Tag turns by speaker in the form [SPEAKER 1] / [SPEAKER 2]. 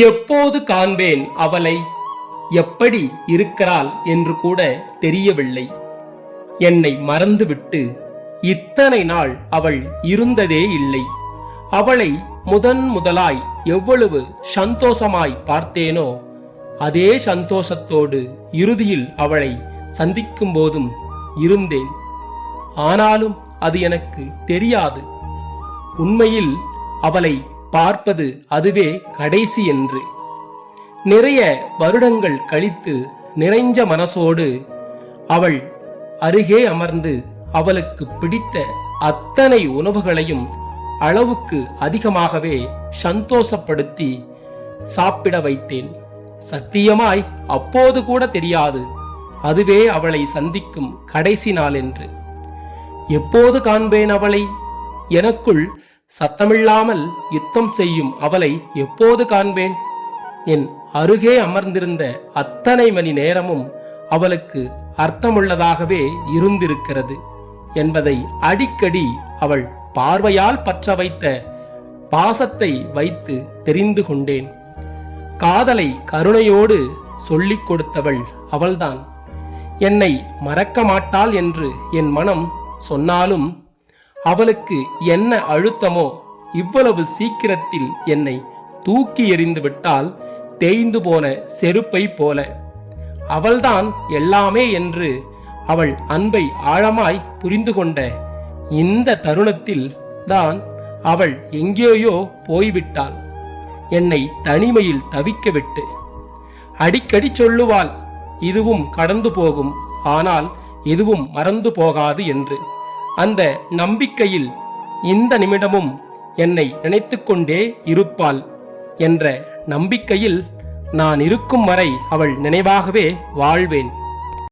[SPEAKER 1] எப்போது காண்பேன் அவளை, எப்படி இருக்கிறாள் என்று கூட தெரியவில்லை. என்னை மறந்துவிட்டு இத்தனை நாள் அவள் இருந்ததே இல்லை. அவளை முதலாய் எவ்வளவு சந்தோஷமாய் பார்த்தேனோ அதே சந்தோஷத்தோடு இறுதியில் அவளை சந்திக்கும் போதும் இருந்தேன். ஆனாலும் அது எனக்கு தெரியாது, உண்மையில் அவளை பார்ப்பது அதுவே கடைசி என்று. நிறைய வருடங்கள் கழித்து நிறைஞ்ச மனசோடு அவள் அருகே அமர்ந்து அவளுக்கு பிடித்த அத்தனை உணவுகளையும் அளவுக்கு அதிகமாகவே சந்தோஷப்படுத்தி சாப்பிட வைத்தேன். சத்தியமாய் அப்போது கூட தெரியாது அதுவே அவளை சந்திக்கும் கடைசி நாள் என்று. எப்போது காண்பேன் அவளை, எனக்குள் சத்தமில்லாமல் யுத்தம் செய்யும் அவளை எப்போது காண்பேன்? என் அருகே அமர்ந்திருந்த அத்தனை மணி நேரமும் அவளுக்கு அர்த்தமுள்ளதாகவே இருந்திருக்கிறது என்பதை அடிக்கடி அவள் பார்வையால் பற்ற வைத்த பாசத்தை வைத்து தெரிந்து கொண்டேன். காதலை கருணையோடு சொல்லிக் கொடுத்தவள் அவள்தான். என்னை மறக்க மாட்டாள் என்று என் மனம் சொன்னாலும் அவளுக்கு என்ன அழுத்தமோ, இவ்வளவு சீக்கிரத்தில் என்னை தூக்கி எறிந்து விட்டால் தேய்ந்து போன செருப்பை போல. அவள்தான் எல்லாமே என்று அவள் அன்பை ஆழமாய் புரிந்து கொண்ட இந்த தருணத்தில் தான் அவள் எங்கேயோ போய்விட்டாள், என்னை தனிமையில் தவிக்க விட்டு. அடிக்கடி சொல்லுவாள், இதுவும் கடந்து போகும், ஆனால் எதுவும் மறந்து போகாது என்று. அந்த நம்பிக்கையில் இந்த நிமிடமும் என்னை நினைத்து கொண்டே இருப்பாள் என்ற நம்பிக்கையில் நான் இருக்கும் வரை அவள் நினைவாகவே வாழ்வேன்.